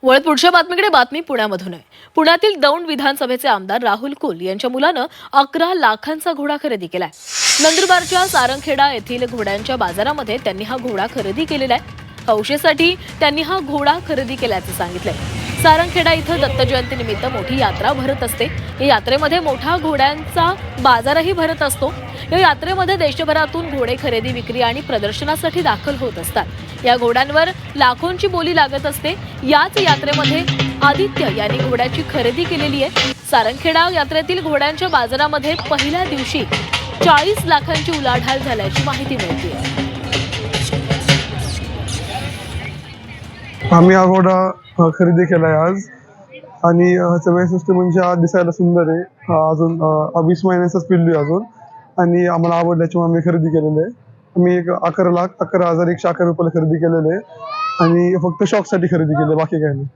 वळत पुढच्या बातमीकडे बातमी पुण्यामधून आहे। पुण्यातील दौंड विधानसभेचे आमदार राहुल कुल यांच्या मुलानं 11 लाखांचा घोडा खरेदी केलाय। नंदुरबारच्या सारंगखेडा येथील घोड्यांच्या बाजारामध्ये त्यांनी हा घोडा खरेदी केलेला आहे। हौशेसाठी त्यांनी हा घोडा खरेदी केल्याचे सांगितलंय। सारंगखेडा इथं दत्त जयंतीनिमित्त मोठी यात्रा भरत असते। या यात्रेमध्ये मोठा घोड्यांचा बाजारही भरत असतो। या यात्रेमध्ये देशभरातून घोडे खरेदी विक्री आणि प्रदर्शनासाठी दाखल होत असतात। या घोड्यांवर लाखोंची बोली लागत असते। याच यात्रेमध्ये आदित्य यांनी घोड्याची खरेदी केलेली आहे। सारंगखेडा यात्रेतील घोड्यांच्या बाजारामध्ये पहिल्या दिवशी 40 लाखांची उलाढाल झाल्याची माहिती मिळते। आम्ही हा घोडा खरेदी केलाय आज आणि ह्याचं वैशिष्ट्य म्हणजे आज दिसायला सुंदर आहे। अजून 20 महिन्याचाच पिल्लू आहे अजून आणि आम्हाला आवडल्याच्यामुळे आम्ही खरेदी केलेलं आहे। आम्ही 11,11,111 रुपयाला खरेदी केलेलं आहे आणि फक्त शॉकसाठी खरेदी केलं, बाकी काही नाही।